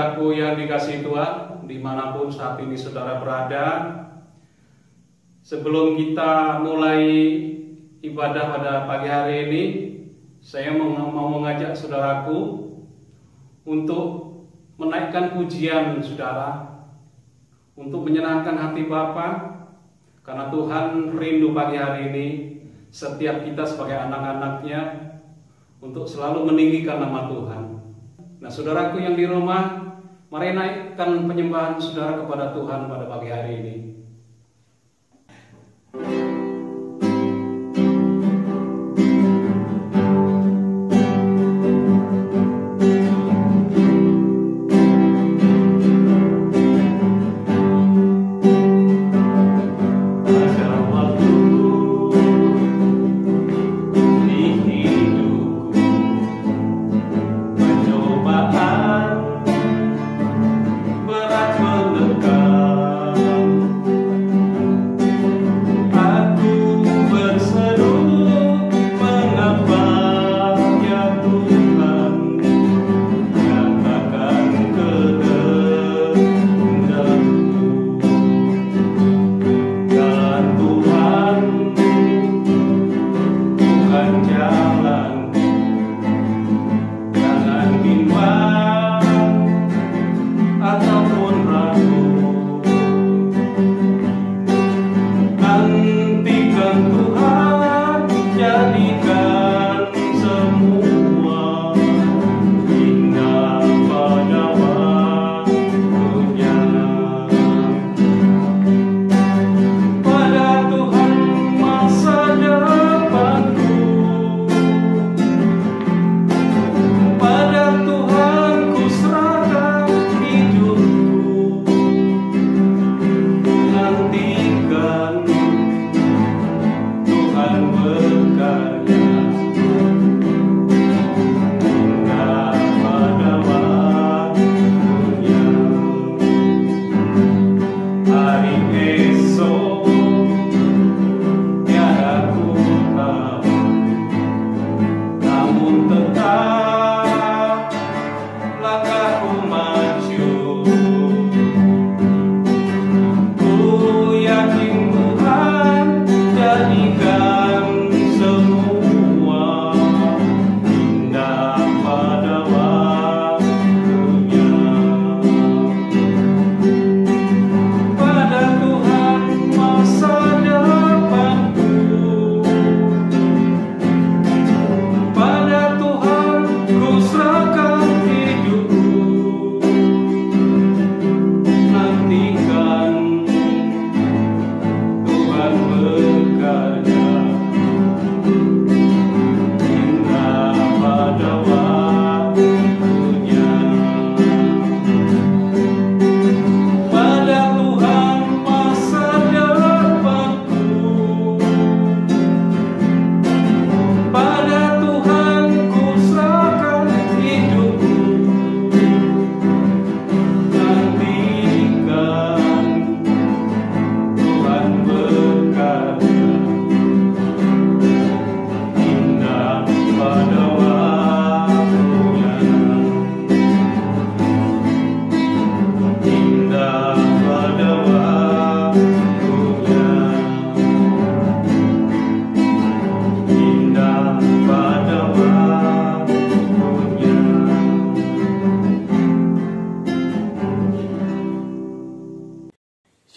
saudaraku yang dikasihi Tuhan, dimanapun saat ini saudara berada, sebelum kita mulai ibadah pada pagi hari ini, saya mau mengajak saudaraku untuk menaikkan pujian saudara, untuk menyenangkan hati Bapa, karena Tuhan rindu pagi hari ini setiap kita sebagai anak-anaknya untuk selalu meninggikan nama Tuhan. Nah, saudaraku yang di rumah, mari naikkan penyembahan saudara kepada Tuhan pada pagi hari ini.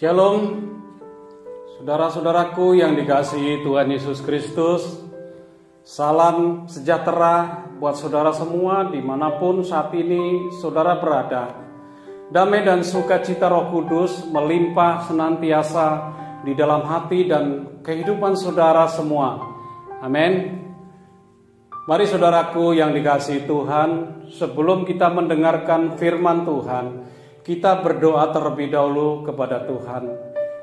Shalom, saudara-saudaraku yang dikasihi Tuhan Yesus Kristus. Salam sejahtera buat saudara semua dimanapun saat ini saudara berada. Damai dan sukacita Roh Kudus melimpah senantiasa di dalam hati dan kehidupan saudara semua. Amin. Mari saudaraku yang dikasihi Tuhan, sebelum kita mendengarkan firman Tuhan, kita berdoa terlebih dahulu kepada Tuhan.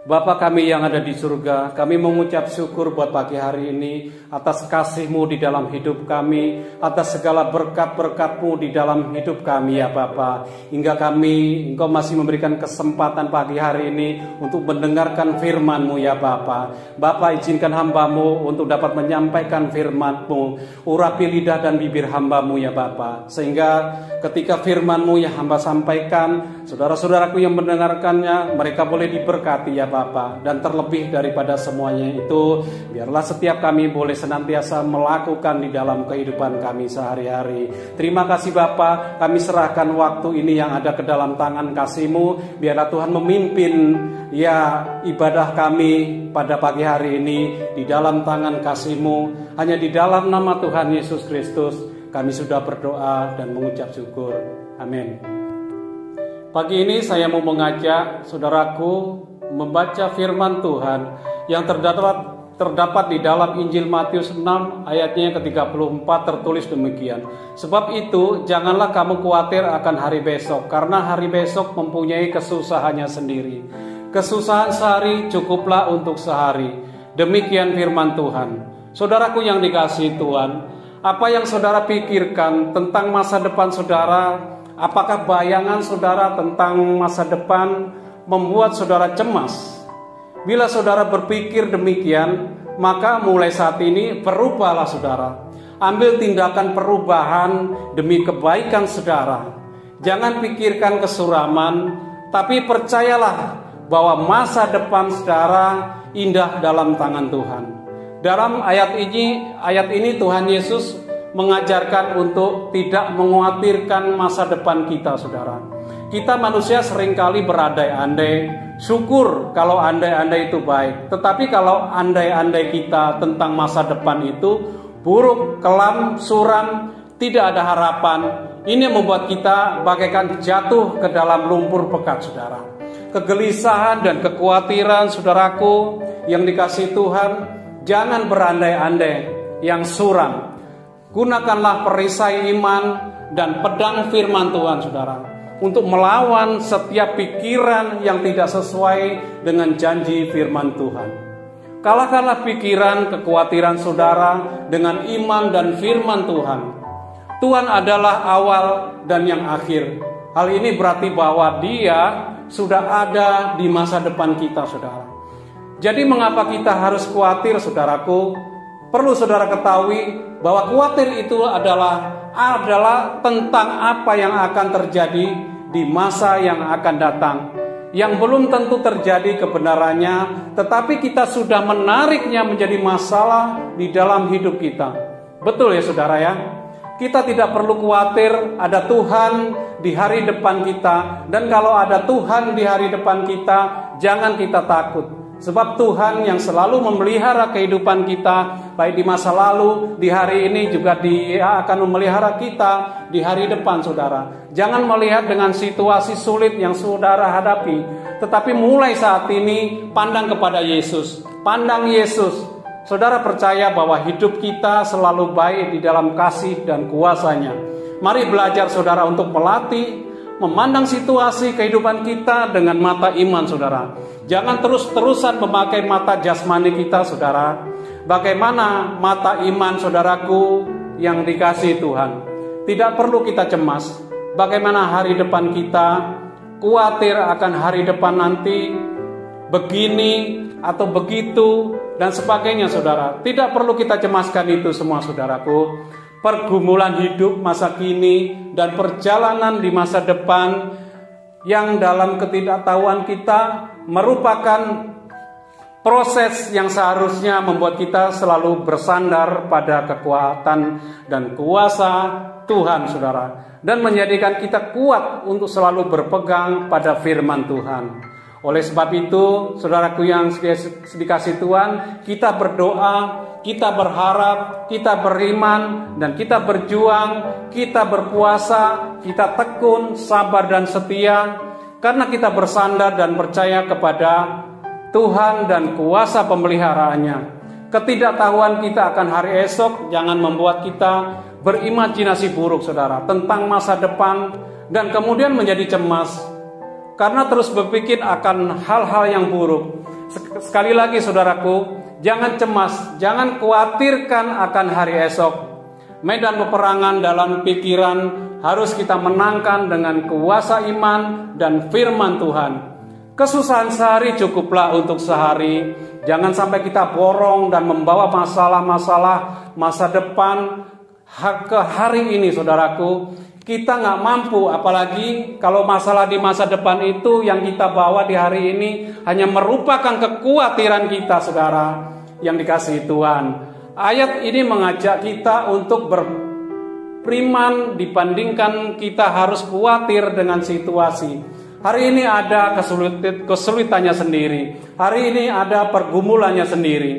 Bapa kami yang ada di surga, kami mengucap syukur buat pagi hari ini atas kasih-Mu di dalam hidup kami, atas segala berkat-berkat-Mu di dalam hidup kami ya Bapa. Hingga Engkau masih memberikan kesempatan pagi hari ini untuk mendengarkan firman-Mu ya Bapa. Bapa, izinkan hamba-Mu untuk dapat menyampaikan firman-Mu, urapi lidah dan bibir hamba-Mu ya Bapa. Sehingga ketika firman-Mu yang hamba sampaikan, saudara-saudaraku yang mendengarkannya, mereka boleh diberkati ya Bapa. Dan terlebih daripada semuanya itu, biarlah setiap kami boleh senantiasa melakukan di dalam kehidupan kami sehari-hari. Terima kasih Bapa, kami serahkan waktu ini yang ada ke dalam tangan kasih-Mu. Biarlah Tuhan memimpin ya ibadah kami pada pagi hari ini di dalam tangan kasih-Mu. Hanya di dalam nama Tuhan Yesus Kristus kami sudah berdoa dan mengucap syukur. Amin. Pagi ini saya mau mengajak saudaraku membaca firman Tuhan yang terdapat di dalam Injil Matius 6 ayatnya yang ke-34, tertulis demikian. Sebab itu janganlah kamu khawatir akan hari besok, karena hari besok mempunyai kesusahannya sendiri. Kesusahan sehari cukuplah untuk sehari. Demikian firman Tuhan. Saudaraku yang dikasihi Tuhan, apa yang saudara pikirkan tentang masa depan saudara? Apakah bayangan saudara tentang masa depan membuat saudara cemas? Bila saudara berpikir demikian, maka mulai saat ini berubahlah saudara. Ambil tindakan perubahan demi kebaikan saudara. Jangan pikirkan kesuraman, tapi percayalah bahwa masa depan saudara indah dalam tangan Tuhan. Dalam ayat ini Tuhan Yesus mengajarkan untuk tidak mengkhawatirkan masa depan kita saudara. Kita manusia seringkali berandai-andai, syukur kalau andai-andai itu baik. Tetapi kalau andai-andai kita tentang masa depan itu buruk, kelam, suram, tidak ada harapan, ini membuat kita bagaikan jatuh ke dalam lumpur pekat saudara. Kegelisahan dan kekhawatiran saudaraku yang dikasihi Tuhan, jangan berandai-andai yang suram. Gunakanlah perisai iman dan pedang firman Tuhan saudara, untuk melawan setiap pikiran yang tidak sesuai dengan janji firman Tuhan. Kalahkanlah pikiran, kekhawatiran saudara dengan iman dan firman Tuhan. Tuhan adalah awal dan yang akhir. Hal ini berarti bahwa Dia sudah ada di masa depan kita saudara. Jadi mengapa kita harus khawatir saudaraku? Perlu saudara ketahui bahwa khawatir itu adalah tentang apa yang akan terjadi di masa yang akan datang, yang belum tentu terjadi kebenarannya, tetapi kita sudah menariknya menjadi masalah di dalam hidup kita. Betul ya saudara ya? Kita tidak perlu khawatir, ada Tuhan di hari depan kita. Dan kalau ada Tuhan di hari depan kita, jangan kita takut. Sebab Tuhan yang selalu memelihara kehidupan kita, baik di masa lalu, di hari ini juga Dia akan memelihara kita di hari depan saudara. Jangan melihat dengan situasi sulit yang saudara hadapi, tetapi mulai saat ini pandang kepada Yesus. Pandang Yesus. Saudara percaya bahwa hidup kita selalu baik di dalam kasih dan kuasa-Nya. Mari belajar saudara untuk melatih, memandang situasi kehidupan kita dengan mata iman saudara. Jangan terus-terusan memakai mata jasmani kita saudara. Bagaimana mata iman saudaraku yang dikasihi Tuhan? Tidak perlu kita cemas. Bagaimana hari depan kita? Khawatir akan hari depan nanti, begini atau begitu dan sebagainya saudara. Tidak perlu kita cemaskan itu semua saudaraku. Pergumulan hidup masa kini dan perjalanan di masa depan yang dalam ketidaktahuan kita merupakan proses yang seharusnya membuat kita selalu bersandar pada kekuatan dan kuasa Tuhan saudara, dan menjadikan kita kuat untuk selalu berpegang pada firman Tuhan. Oleh sebab itu saudaraku yang dikasihi Tuhan, kita berdoa, kita berharap, kita beriman, dan kita berjuang, kita berpuasa, kita tekun, sabar dan setia, karena kita bersandar dan percaya kepada Tuhan dan kuasa pemeliharaannya. Ketidaktahuan kita akan hari esok jangan membuat kita berimajinasi buruk saudara tentang masa depan dan kemudian menjadi cemas karena terus berpikir akan hal-hal yang buruk. Sekali lagi saudaraku, jangan cemas, jangan khawatirkan akan hari esok. Medan peperangan dalam pikiran harus kita menangkan dengan kuasa iman dan firman Tuhan. Kesusahan sehari cukuplah untuk sehari. Jangan sampai kita borong dan membawa masalah-masalah masa depan ke hari ini saudaraku. Kita nggak mampu, apalagi kalau masalah di masa depan itu yang kita bawa di hari ini hanya merupakan kekhawatiran kita, saudara yang dikasihi Tuhan. Ayat ini mengajak kita untuk beriman dibandingkan kita harus khawatir dengan situasi. Hari ini ada kesulitannya sendiri, hari ini ada pergumulannya sendiri.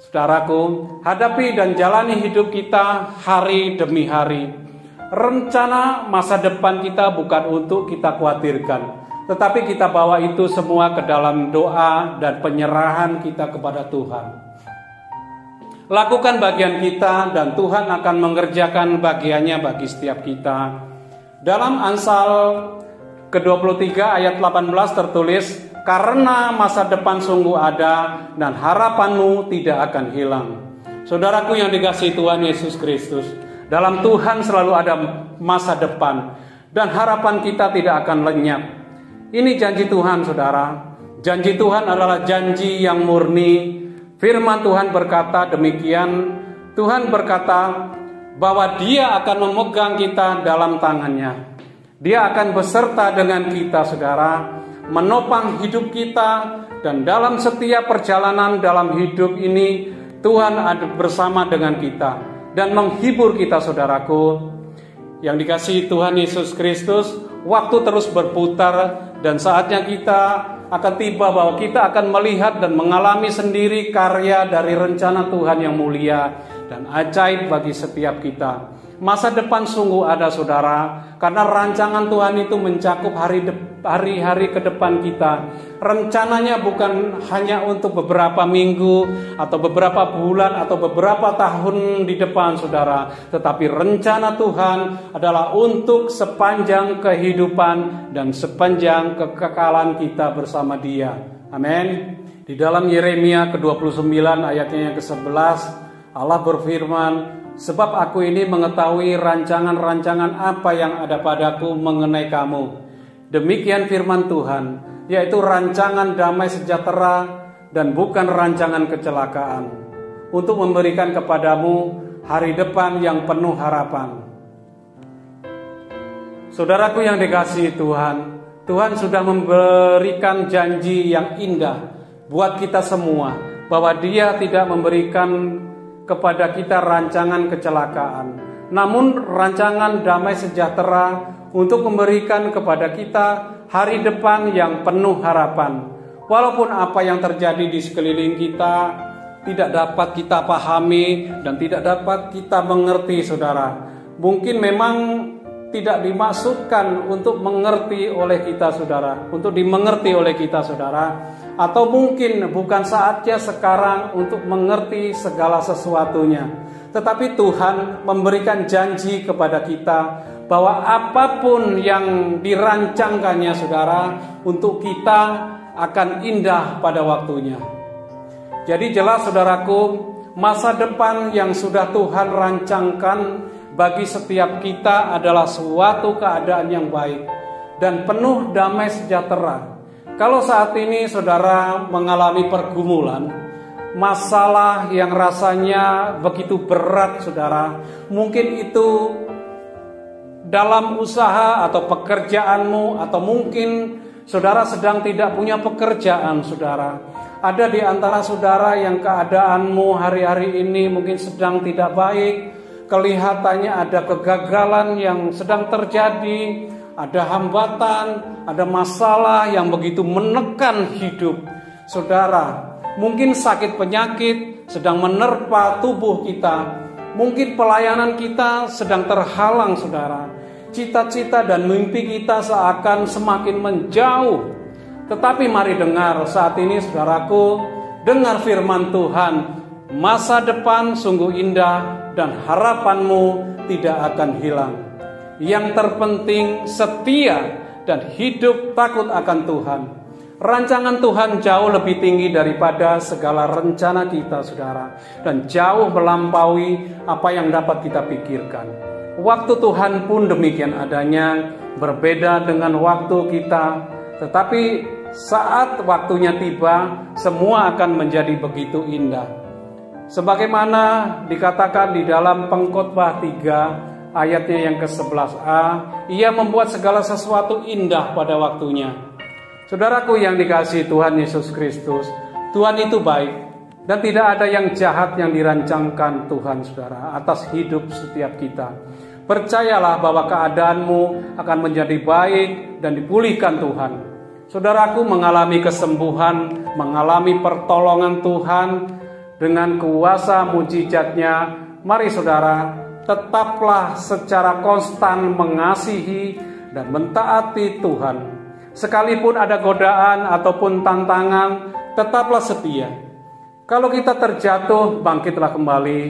Saudaraku, hadapi dan jalani hidup kita hari demi hari. Rencana masa depan kita bukan untuk kita khawatirkan, tetapi kita bawa itu semua ke dalam doa dan penyerahan kita kepada Tuhan. Lakukan bagian kita dan Tuhan akan mengerjakan bagiannya bagi setiap kita. Dalam Amsal ke-23 ayat 18 tertulis, karena masa depan sungguh ada dan harapanmu tidak akan hilang. Saudaraku yang dikasihi Tuhan Yesus Kristus, dalam Tuhan selalu ada masa depan dan harapan kita tidak akan lenyap. Ini janji Tuhan, saudara. Janji Tuhan adalah janji yang murni. Firman Tuhan berkata demikian. Tuhan berkata bahwa Dia akan memegang kita dalam tangannya. Dia akan beserta dengan kita, saudara, menopang hidup kita, dan dalam setiap perjalanan dalam hidup ini Tuhan ada bersama dengan kita dan menghibur kita, saudaraku. Yang dikasihi Tuhan Yesus Kristus, waktu terus berputar dan saatnya kita akan tiba bahwa kita akan melihat dan mengalami sendiri karya dari rencana Tuhan yang mulia dan ajaib bagi setiap kita. Masa depan sungguh ada, saudara, karena rancangan Tuhan itu mencakup hari-hari ke depan kita. Rencananya bukan hanya untuk beberapa minggu atau beberapa bulan atau beberapa tahun di depan, saudara, tetapi rencana Tuhan adalah untuk sepanjang kehidupan dan sepanjang kekekalan kita bersama Dia. Amin. Di dalam Yeremia ke-29 ayatnya yang ke-11, Allah berfirman, sebab aku ini mengetahui rancangan-rancangan apa yang ada padaku mengenai kamu. Demikian firman Tuhan, yaitu rancangan damai sejahtera dan bukan rancangan kecelakaan, untuk memberikan kepadamu hari depan yang penuh harapan. Saudaraku yang dikasihi Tuhan, Tuhan sudah memberikan janji yang indah buat kita semua, bahwa Dia tidak memberikan kepada kita rancangan kecelakaan, namun rancangan damai sejahtera untuk memberikan kepada kita hari depan yang penuh harapan. Walaupun apa yang terjadi di sekeliling kita tidak dapat kita pahami dan tidak dapat kita mengerti, saudara. Mungkin memang tidak dimaksudkan untuk mengerti oleh kita, saudara, untuk dimengerti oleh kita, saudara. Atau mungkin bukan saatnya sekarang untuk mengerti segala sesuatunya. Tetapi Tuhan memberikan janji kepada kita bahwa apapun yang dirancangkannya, saudara, untuk kita akan indah pada waktunya. Jadi jelas, saudaraku, masa depan yang sudah Tuhan rancangkan bagi setiap kita adalah suatu keadaan yang baik dan penuh damai sejahtera. Kalau saat ini saudara mengalami pergumulan, masalah yang rasanya begitu berat, saudara, mungkin itu dalam usaha atau pekerjaanmu, atau mungkin saudara sedang tidak punya pekerjaan, saudara. Ada di antara saudara yang keadaanmu hari-hari ini mungkin sedang tidak baik, kelihatannya ada kegagalan yang sedang terjadi, ada hambatan, ada masalah yang begitu menekan hidup saudara. Mungkin sakit penyakit sedang menerpa tubuh kita. Mungkin pelayanan kita sedang terhalang, saudara. Cita-cita dan mimpi kita seakan semakin menjauh. Tetapi mari dengar saat ini, saudaraku, dengar firman Tuhan. Masa depan sungguh indah dan harapanmu tidak akan hilang. Yang terpenting setia dan hidup takut akan Tuhan. Rancangan Tuhan jauh lebih tinggi daripada segala rencana kita, saudara, dan jauh melampaui apa yang dapat kita pikirkan. Waktu Tuhan pun demikian adanya, berbeda dengan waktu kita, tetapi saat waktunya tiba, semua akan menjadi begitu indah. Sebagaimana dikatakan di dalam Pengkhotbah 3 ayatnya yang ke-11a, Ia membuat segala sesuatu indah pada waktunya. Saudaraku yang dikasihi Tuhan Yesus Kristus, Tuhan itu baik dan tidak ada yang jahat yang dirancangkan Tuhan, saudara, atas hidup setiap kita. Percayalah bahwa keadaanmu akan menjadi baik dan dipulihkan Tuhan. Saudaraku mengalami kesembuhan, mengalami pertolongan Tuhan dengan kuasa mujizatnya. Mari saudara, tetaplah secara konstan mengasihi dan mentaati Tuhan. Sekalipun ada godaan ataupun tantangan, tetaplah setia. Kalau kita terjatuh, bangkitlah kembali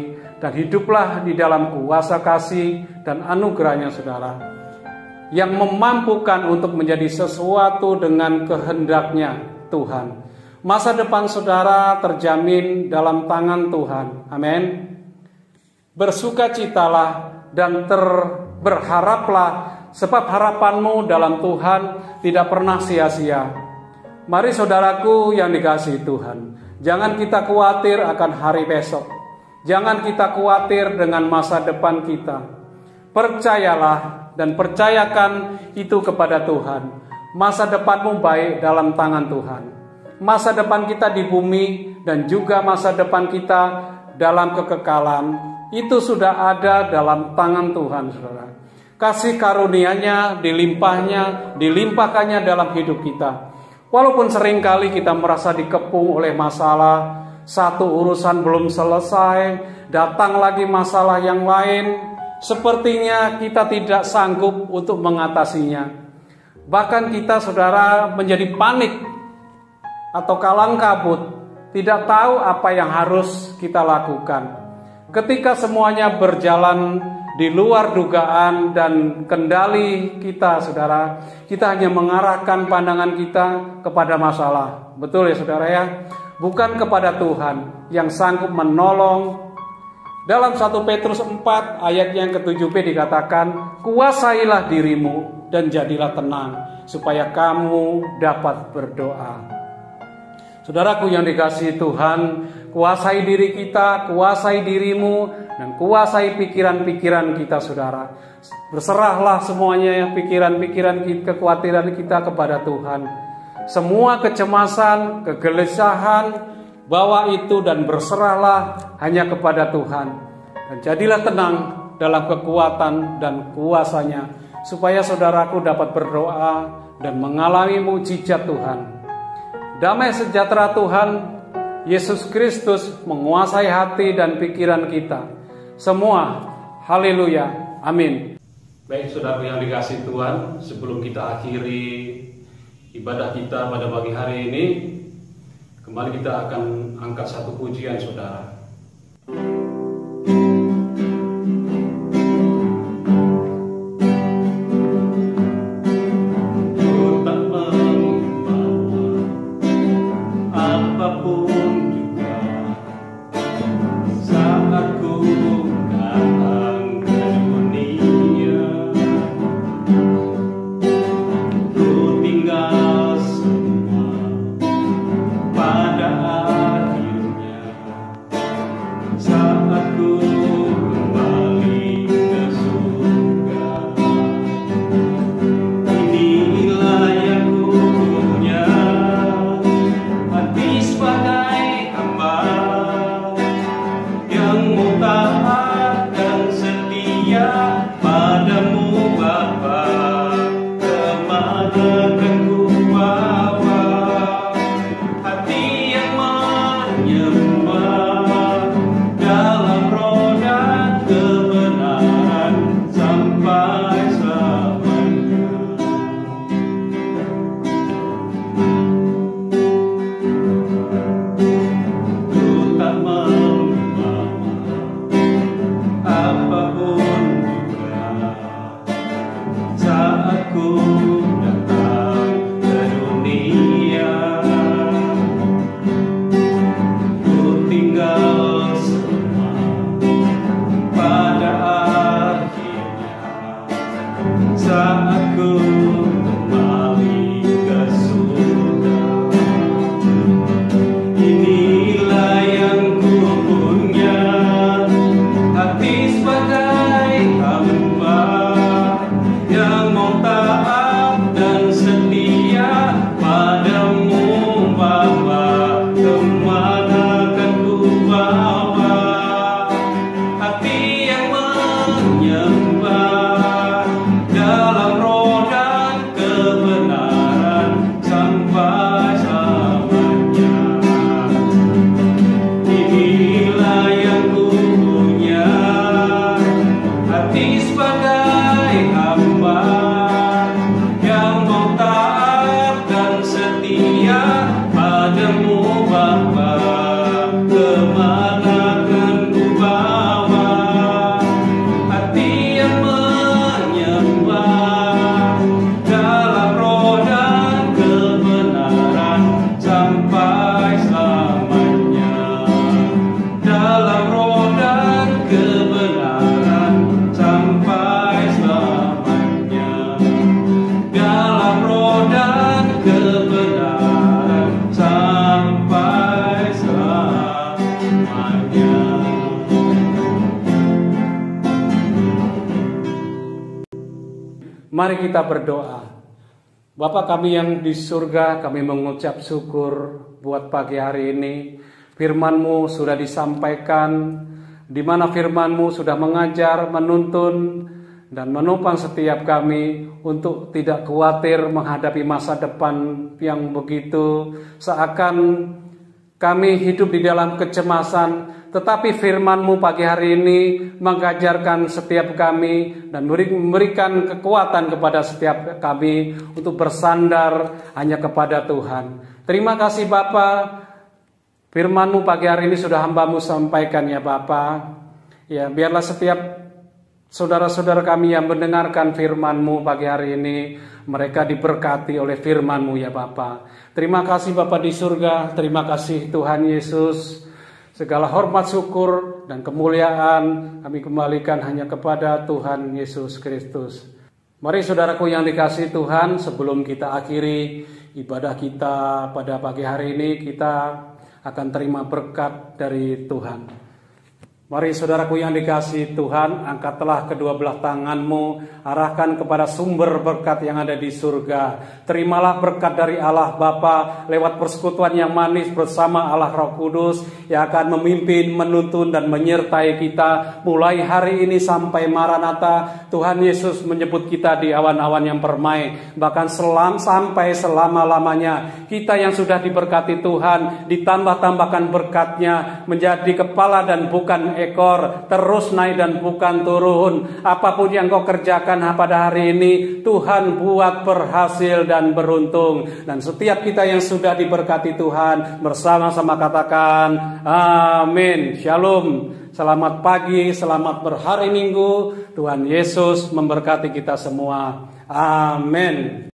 dan hiduplah di dalam kuasa kasih dan anugerahnya, saudara, yang memampukan untuk menjadi sesuatu dengan kehendaknya Tuhan. Masa depan saudara terjamin dalam tangan Tuhan. Amin. Bersukacitalah dan berharaplah, sebab harapanmu dalam Tuhan tidak pernah sia-sia. Mari saudaraku yang dikasihi Tuhan, jangan kita khawatir akan hari besok. Jangan kita khawatir dengan masa depan kita. Percayalah dan percayakan itu kepada Tuhan. Masa depanmu baik dalam tangan Tuhan. Masa depan kita di bumi dan juga masa depan kita dalam kekekalan itu sudah ada dalam tangan Tuhan, saudara. Kasih karunia-Nya dilimpahkannya dalam hidup kita. Walaupun seringkali kita merasa dikepung oleh masalah, satu urusan belum selesai, datang lagi masalah yang lain, sepertinya kita tidak sanggup untuk mengatasinya. Bahkan kita, saudara, menjadi panik atau kalang kabut, tidak tahu apa yang harus kita lakukan. Ketika semuanya berjalan di luar dugaan dan kendali kita, saudara, kita hanya mengarahkan pandangan kita kepada masalah. Betul ya, saudara ya? Bukan kepada Tuhan yang sanggup menolong. Dalam 1 Petrus 4 ayat yang ke-7b dikatakan, kuasailah dirimu dan jadilah tenang, supaya kamu dapat berdoa. Saudaraku yang dikasihi Tuhan, kuasai diri kita, kuasai dirimu, dan kuasai pikiran-pikiran kita, saudara. Berserahlah semuanya, pikiran-pikiran kita, kekhawatiran kita kepada Tuhan. Semua kecemasan, kegelisahan, bawa itu dan berserahlah hanya kepada Tuhan. Dan jadilah tenang dalam kekuatan dan kuasanya, supaya saudaraku dapat berdoa dan mengalami mujizat Tuhan. Damai sejahtera Tuhan Yesus Kristus menguasai hati dan pikiran kita. Semua, haleluya, amin. Baik saudara yang dikasihi Tuhan, sebelum kita akhiri ibadah kita pada pagi hari ini, kembali kita akan angkat satu pujian, saudara. Pada akhirnya Mari kita berdoa. Bapa kami yang di surga, kami mengucap syukur buat pagi hari ini. Firman-Mu sudah disampaikan, di mana Firman-Mu sudah mengajar, menuntun, dan menopang setiap kami untuk tidak khawatir menghadapi masa depan yang begitu seakan kami hidup di dalam kecemasan. Tetapi Firman-Mu pagi hari ini mengajarkan setiap kami dan memberikan kekuatan kepada setiap kami untuk bersandar hanya kepada Tuhan. Terima kasih Bapa. Firman-Mu pagi hari ini sudah hamba-Mu sampaikan ya Bapa. Ya, biarlah setiap saudara-saudara kami yang mendengarkan Firman-Mu pagi hari ini, mereka diberkati oleh Firman-Mu ya Bapa. Terima kasih Bapa di surga, terima kasih Tuhan Yesus. Segala hormat, syukur, dan kemuliaan kami kembalikan hanya kepada Tuhan Yesus Kristus. Mari saudaraku yang dikasihi Tuhan, sebelum kita akhiri ibadah kita pada pagi hari ini, kita akan terima berkat dari Tuhan. Mari saudaraku yang dikasihi Tuhan, angkatlah kedua belah tanganmu, arahkan kepada sumber berkat yang ada di surga. Terimalah berkat dari Allah Bapa lewat persekutuan yang manis bersama Allah Roh Kudus yang akan memimpin, menuntun, dan menyertai kita mulai hari ini sampai Maranatha. Tuhan Yesus menyebut kita di awan-awan yang permai, bahkan sampai selama-lamanya. Kita yang sudah diberkati Tuhan, ditambah-tambahkan berkatnya menjadi kepala dan bukan ekor, terus naik dan bukan turun. Apapun yang kau kerjakan pada hari ini, Tuhan buat berhasil dan beruntung. Dan setiap kita yang sudah diberkati Tuhan, bersama-sama katakan amin. Shalom. Selamat pagi, selamat berhari Minggu. Tuhan Yesus memberkati kita semua. Amin.